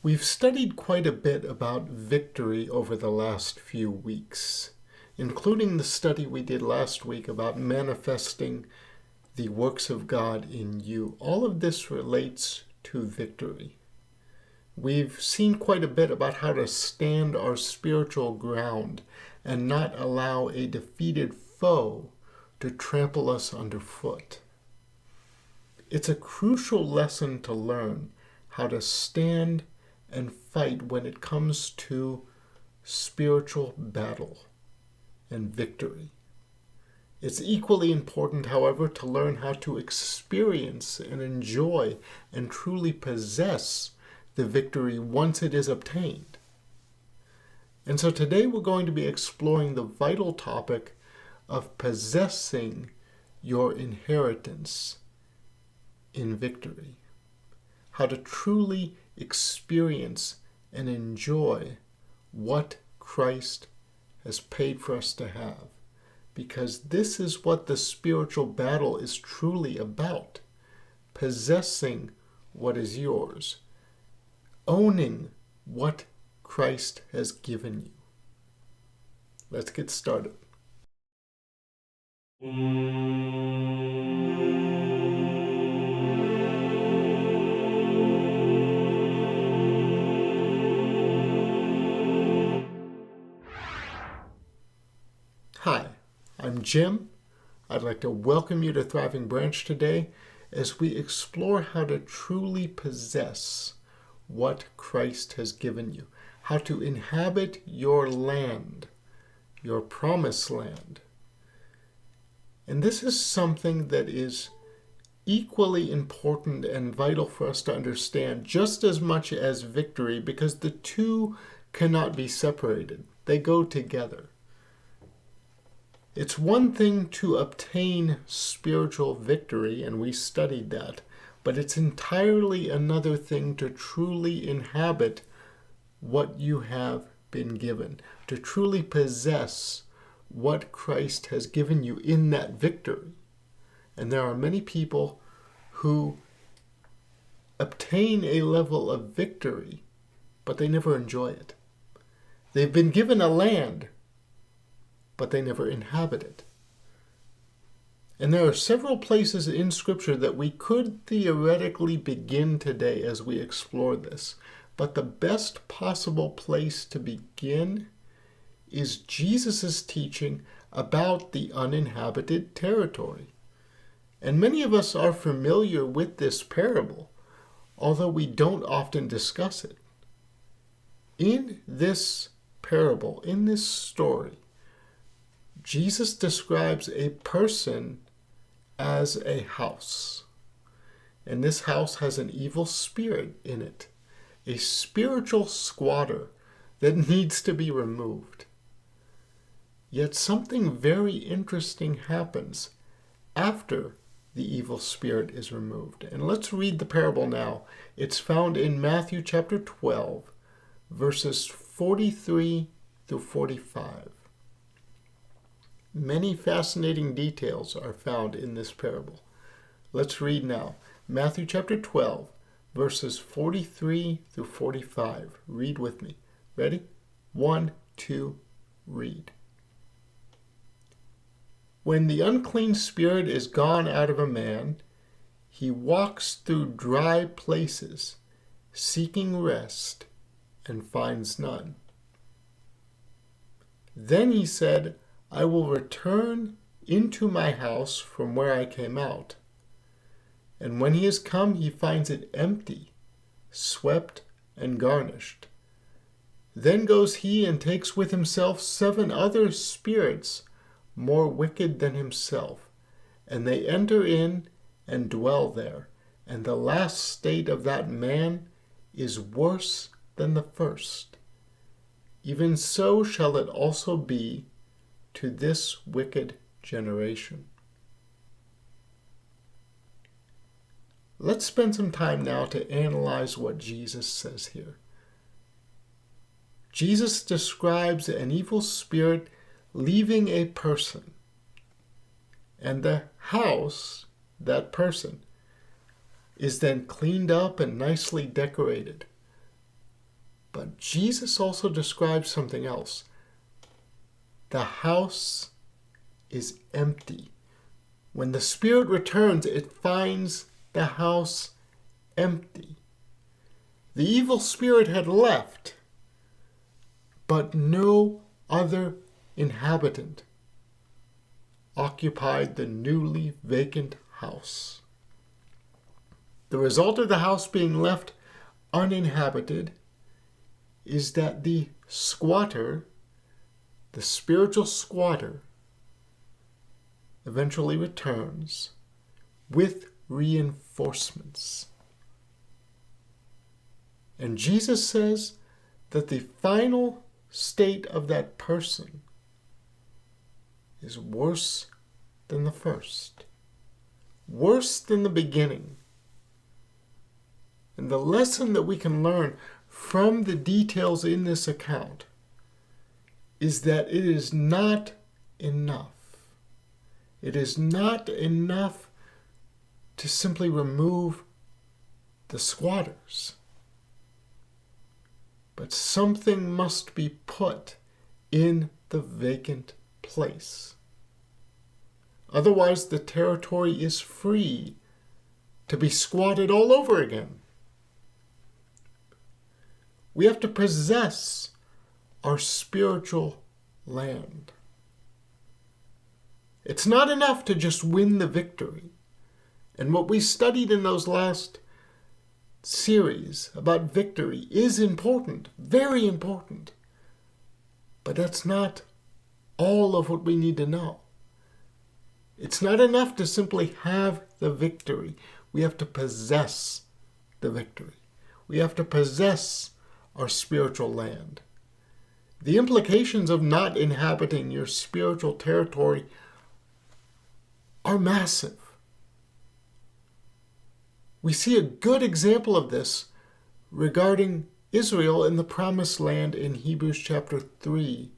We've studied quite a bit about victory over the last few weeks, including the study we did last week about manifesting the works of God in you. All of this relates to victory. We've seen quite a bit about how to stand our spiritual ground and not allow a defeated foe to trample us underfoot. It's a crucial lesson to learn how to stand and fight when it comes to spiritual battle and victory. It's equally important, however, to learn how to experience and enjoy and truly possess the victory once it is obtained. And so today we're going to be exploring the vital topic of possessing your inheritance in victory. How to truly experience and enjoy what Christ has paid for us to have. Because this is what the spiritual battle is truly about. Possessing what is yours. Owning what Christ has given you. Let's get started. Hi, I'm Jim. I'd like to welcome you to Thriving Branch today as we explore how to truly possess what Christ has given you, how to inhabit your land, your promised land. And this is something that is equally important and vital for us to understand just as much as victory, because the two cannot be separated. They go together. It's one thing to obtain spiritual victory, and we studied that, but it's entirely another thing to truly inhabit what you have been given, to truly possess what Christ has given you in that victory. And there are many people who obtain a level of victory, but they never enjoy it. They've been given a land, but they never inhabit it. And there are several places in Scripture that we could theoretically begin today as we explore this. But the best possible place to begin is Jesus' teaching about the uninhabited territory. And many of us are familiar with this parable, although we don't often discuss it. In this parable, in this story, Jesus describes a person as a house. And this house has an evil spirit in it, a spiritual squatter that needs to be removed. Yet something very interesting happens after the evil spirit is removed. And let's read the parable now. It's found in Matthew chapter 12, verses 43 through 45. Many fascinating details are found in this parable. Let's read now. Matthew chapter 12, verses 43 through 45. Read with me. Ready? 1, 2, read. When the unclean spirit is gone out of a man, he walks through dry places, seeking rest, and finds none. Then he said, I will return into my house from where I came out. And when he has come, he finds it empty, swept and garnished. Then goes he and takes with himself 7 other spirits more wicked than himself, and they enter in and dwell there. And the last state of that man is worse than the first. Even so shall it also be to this wicked generation. Let's spend some time now to analyze what Jesus says here. Jesus describes an evil spirit leaving a person, and the house, that person, is then cleaned up and nicely decorated. But Jesus also describes something else. The house is empty. When the Spirit returns, it finds the house empty. The evil spirit had left, but no other inhabitant occupied the newly vacant house. The result of the house being left uninhabited is that the squatter, the spiritual squatter, eventually returns with reinforcements. And Jesus says that the final state of that person is worse than the first, worse than the beginning. And the lesson that we can learn from the details in this account is that it is not enough. It is not enough to simply remove the squatters. But something must be put in the vacant place. Otherwise, the territory is free to be squatted all over again. We have to possess our spiritual land. It's not enough to just win the victory. And what we studied in those last series about victory is important, very important. But that's not all of what we need to know. It's not enough to simply have the victory. We have to possess the victory. We have to possess our spiritual land. The implications of not inhabiting your spiritual territory are massive. We see a good example of this regarding Israel in the Promised Land in Hebrews chapter 3,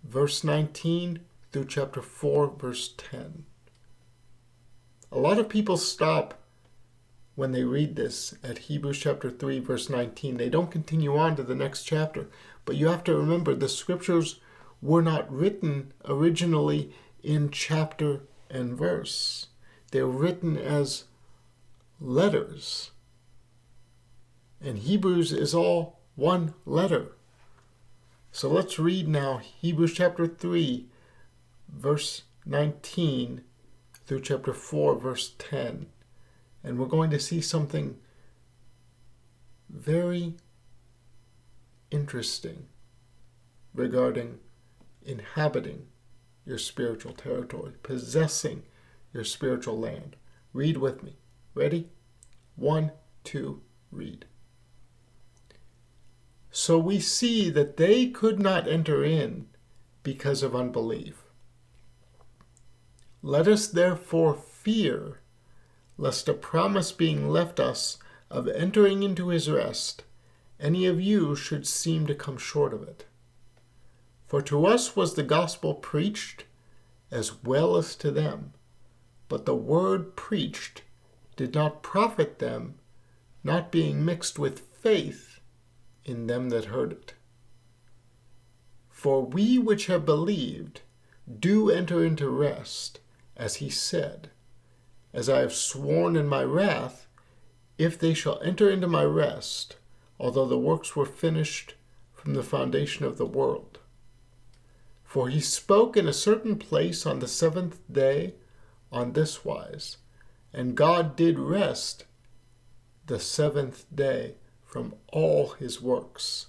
verse 19 through chapter 4, verse 10. A lot of people stop when they read this at Hebrews chapter 3, verse 19. They don't continue on to the next chapter. But you have to remember, the scriptures were not written originally in chapter and verse. They were written as letters. And Hebrews is all one letter. So let's read now Hebrews chapter 3, verse 19 through chapter 4, verse 10. And we're going to see something very interesting regarding inhabiting your spiritual territory, possessing your spiritual land. Read with me. Ready? 1, 2, read. So we see that they could not enter in because of unbelief. Let us therefore fear, lest a promise being left us of entering into his rest, any of you should seem to come short of it. For to us was the gospel preached as well as to them, but the word preached did not profit them, not being mixed with faith in them that heard it. For we which have believed do enter into rest, as he said, as I have sworn in my wrath, if they shall enter into my rest, although the works were finished from the foundation of the world. For he spoke in a certain place on the seventh day on this wise, and God did rest the seventh day from all his works.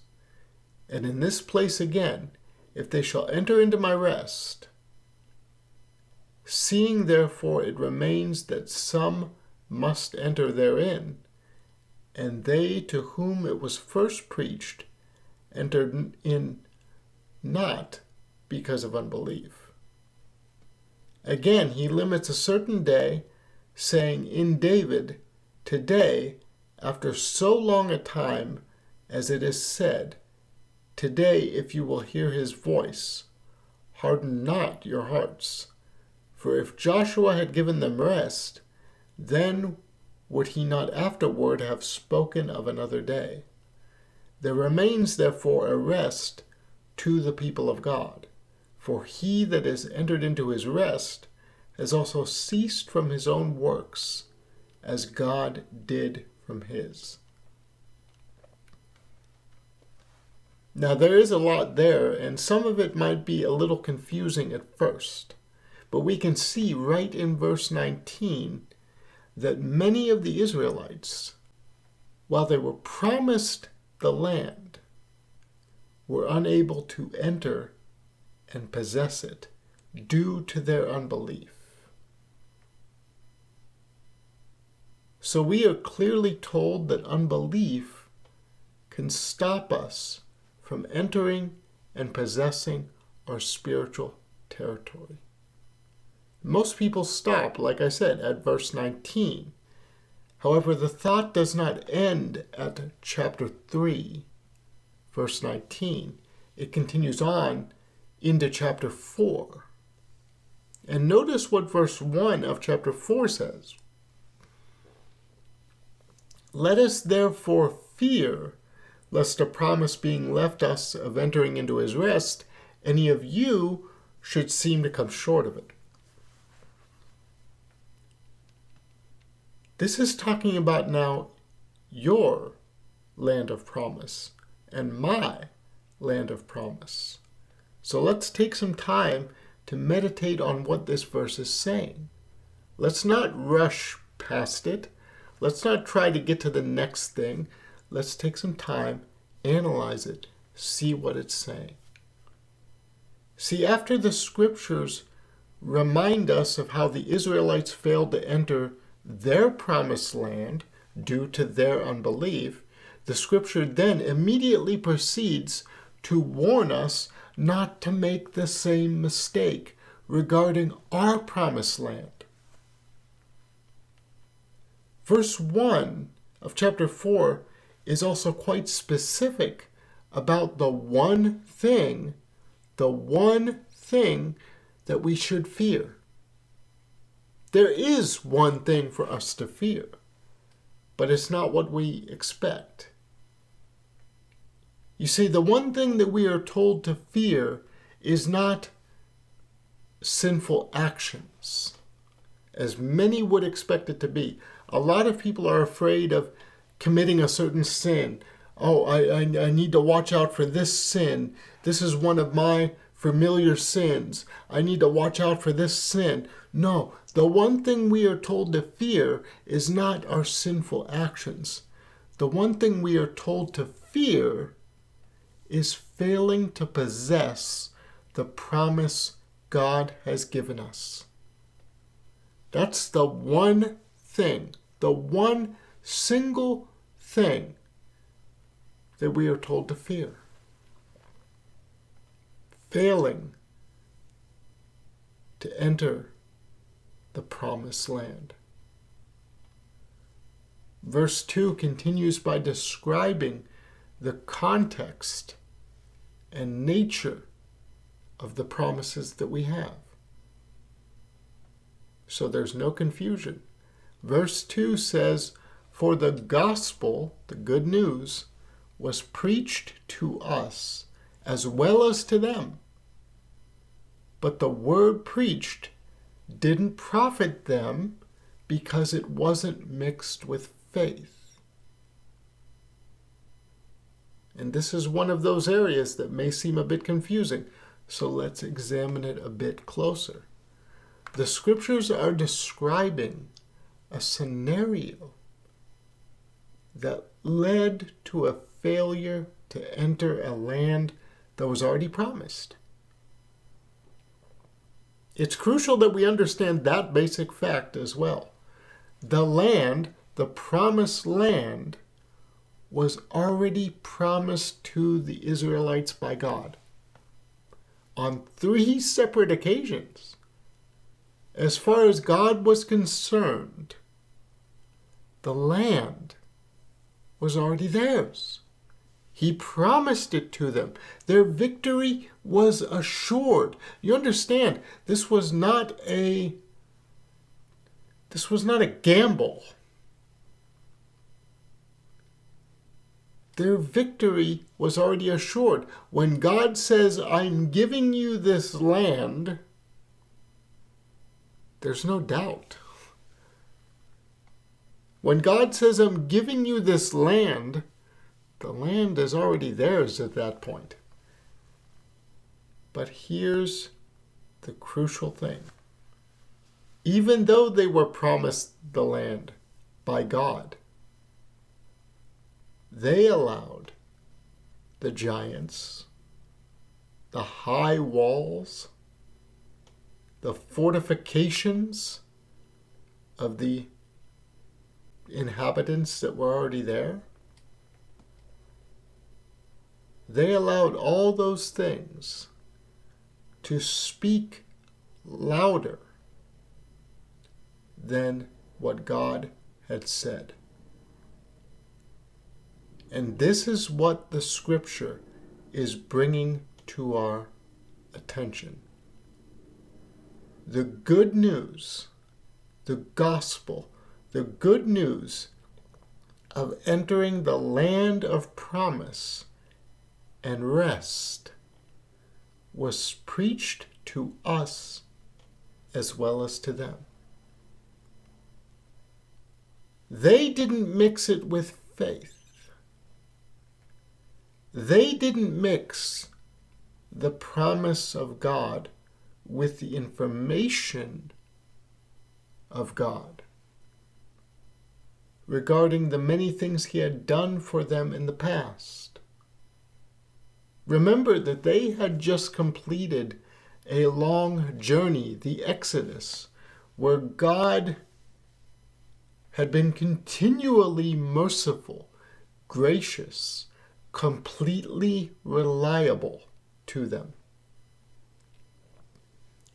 And in this place again, if they shall enter into my rest, seeing therefore it remains that some must enter therein, and they to whom it was first preached entered in not because of unbelief. Again, he limits a certain day, saying in David, today, after so long a time, as it is said, today if you will hear his voice, harden not your hearts. For if Joshua had given them rest, then would he not afterward have spoken of another day? There remains therefore a rest to the people of God. For he that is entered into his rest has also ceased from his own works, as God did from his. Now there is a lot there, and some of it might be a little confusing at first. But we can see right in verse 19 that many of the Israelites, while they were promised the land, were unable to enter and possess it due to their unbelief. So we are clearly told that unbelief can stop us from entering and possessing our spiritual territory. Most people stop, like I said, at verse 19. However, the thought does not end at chapter 3, verse 19. It continues on into chapter 4. And notice what verse 1 of chapter 4 says. Let us therefore fear, lest a promise being left us of entering into his rest, any of you should seem to come short of it. This is talking about now your land of promise and my land of promise. So let's take some time to meditate on what this verse is saying. Let's not rush past it. Let's not try to get to the next thing. Let's take some time, analyze it, see what it's saying. See, after the scriptures remind us of how the Israelites failed to enter their promised land due to their unbelief, the scripture then immediately proceeds to warn us not to make the same mistake regarding our promised land. Verse 1 of chapter 4 is also quite specific about the one thing that we should fear. There is one thing for us to fear, but it's not what we expect. You see, the one thing that we are told to fear is not sinful actions, as many would expect it to be. A lot of people are afraid of committing a certain sin. Oh, I need to watch out for this sin. This is one of my familiar sins. I need to watch out for this sin. No, the one thing we are told to fear is not our sinful actions. The one thing we are told to fear is failing to possess the promise God has given us. That's the one thing, the one single thing that we are told to fear. Failing to enter the promised land. Verse 2 continues by describing the context and nature of the promises that we have. So there's no confusion. Verse 2 says, "For the gospel," the good news, "was preached to us as well as to them. But the word preached didn't profit them because it wasn't mixed with faith." And this is one of those areas that may seem a bit confusing, so let's examine it a bit closer. The scriptures are describing a scenario that led to a failure to enter a land that was already promised. It's crucial that we understand that basic fact as well. The land, the promised land, was already promised to the Israelites by God on 3 separate occasions. As far as God was concerned, the land was already theirs. He promised it to them. Their victory was assured. You understand, this was not a gamble. Their victory was already assured. When God says, I'm giving you this land, there's no doubt. When God says, I'm giving you this land, the land is already theirs at that point. But here's the crucial thing. Even though they were promised the land by God, they allowed the giants, the high walls, the fortifications of the inhabitants that were already there. They allowed all those things to speak louder than what God had said. And this is what the scripture is bringing to our attention. The good news, the gospel, the good news of entering the land of promise and rest was preached to us as well as to them. They didn't mix it with faith. They didn't mix the promise of God with the information of God regarding the many things he had done for them in the past. Remember that they had just completed a long journey, the Exodus, where God had been continually merciful, gracious, completely reliable to them.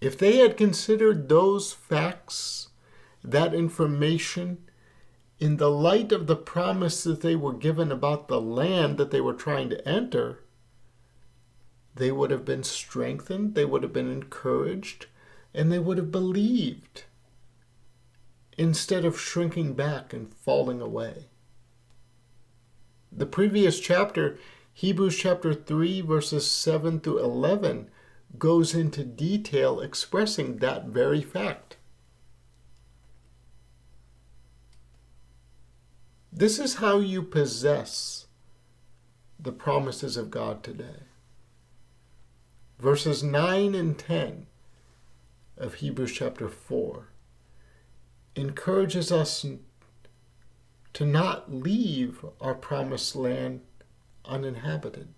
If they had considered those facts, that information, in the light of the promise that they were given about the land that they were trying to enter, they would have been strengthened, they would have been encouraged, and they would have believed instead of shrinking back and falling away. The previous chapter, Hebrews chapter 3, verses 7 through 11, goes into detail expressing that very fact. This is how you possess the promises of God today. Verses 9 and 10 of Hebrews chapter 4 encourages us to not leave our promised land uninhabited.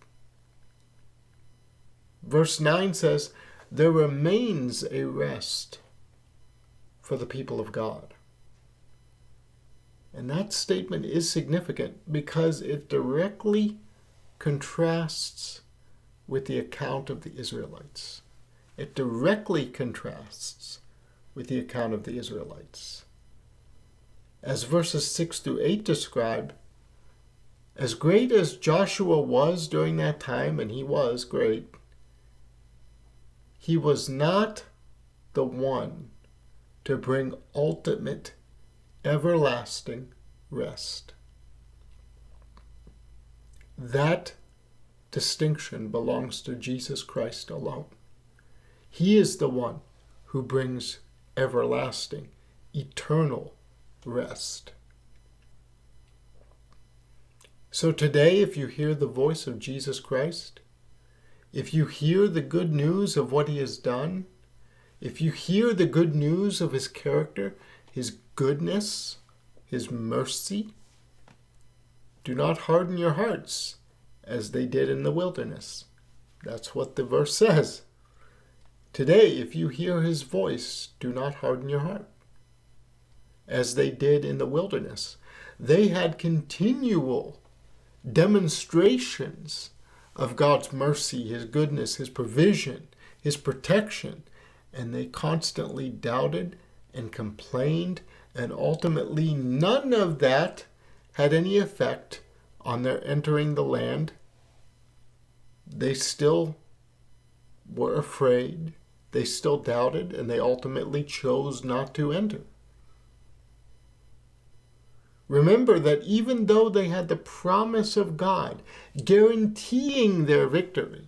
Verse 9 says, there remains a rest for the people of God. And that statement is significant because it directly contrasts with the account of the Israelites. It directly contrasts with the account of the Israelites. As verses 6 through 8 describe, as great as Joshua was during that time, and he was great, he was not the one to bring ultimate, everlasting rest. That distinction belongs to Jesus Christ alone. He is the one who brings everlasting, eternal rest. So today, if you hear the voice of Jesus Christ, if you hear the good news of what he has done, if you hear the good news of his character, his goodness, his mercy, do not harden your hearts as they did in the wilderness. That's what the verse says. Today, if you hear his voice, do not harden your heart as they did in the wilderness. They had continual demonstrations of God's mercy, his goodness, his provision, his protection, and they constantly doubted and complained, and ultimately none of that had any effect on their entering the land. They still were afraid, they still doubted, and they ultimately chose not to enter. Remember that even though they had the promise of God guaranteeing their victory,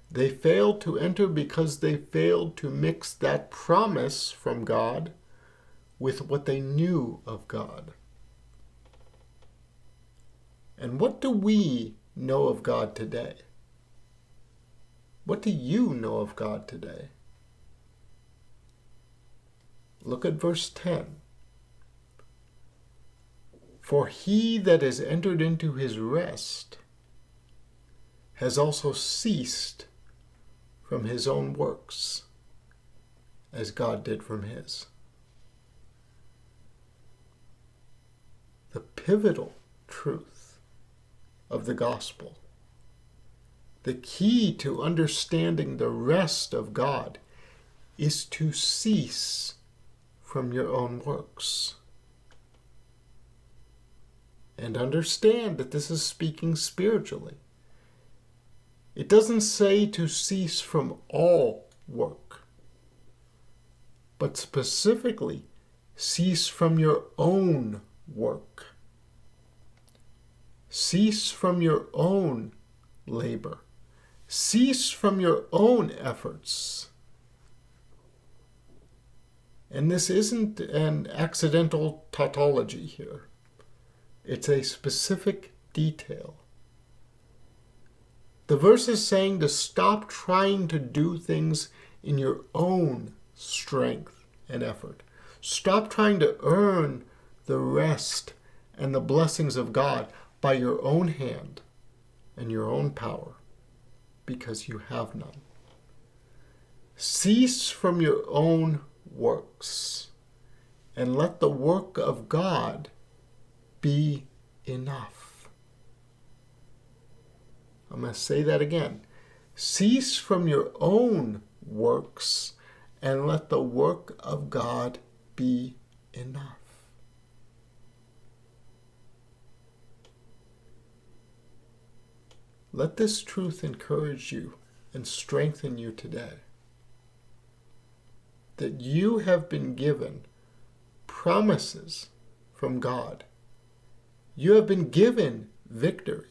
they failed to enter because they failed to mix that promise from God with what they knew of God. And what do we know of God today? What do you know of God today? Look at verse 10. For he that is entered into his rest has also ceased from his own works, as God did from his. The pivotal truth of the gospel, the key to understanding the rest of God, is to cease from your own works. And understand that this is speaking spiritually. It doesn't say to cease from all work, but specifically cease from your own work. Cease from your own labor. Cease from your own efforts. And this isn't an accidental tautology here. It's a specific detail. The verse is saying to stop trying to do things in your own strength and effort. Stop trying to earn the rest and the blessings of God by your own hand and your own power, because you have none. Cease from your own works and let the work of God be enough. I'm going to say that again. Cease from your own works and let the work of God be enough. Let this truth encourage you and strengthen you today, that you have been given promises from God. You have been given victory.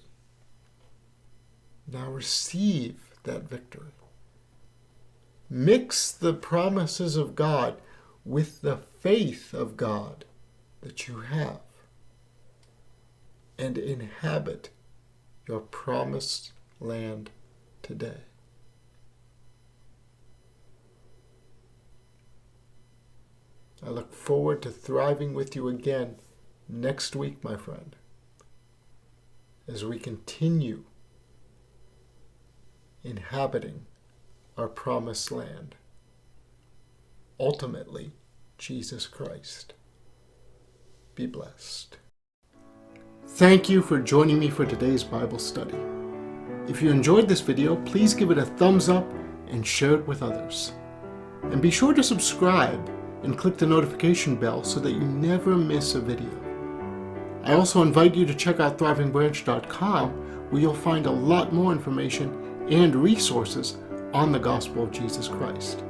Now receive that victory. Mix the promises of God with the faith of God that you have, and inhabit your promised land today. I look forward to thriving with you again next week, my friend, as we continue inhabiting our promised land, ultimately Jesus Christ. Be blessed. Thank you for joining me for today's Bible study. If you enjoyed this video, please give it a thumbs up and share it with others. And be sure to subscribe and click the notification bell so that you never miss a video. I also invite you to check out ThrivingBranch.com, where you'll find a lot more information and resources on the gospel of Jesus Christ.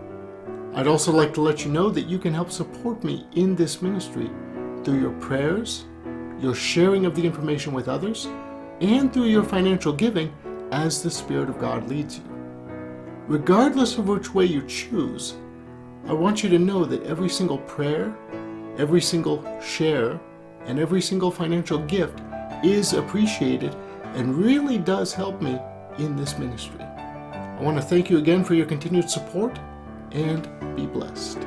I'd also like to let you know that you can help support me in this ministry through your prayers, your sharing of the information with others, and through your financial giving as the Spirit of God leads you. Regardless of which way you choose, I want you to know that every single prayer, every single share, and every single financial gift is appreciated and really does help me in this ministry. I want to thank you again for your continued support, and be blessed.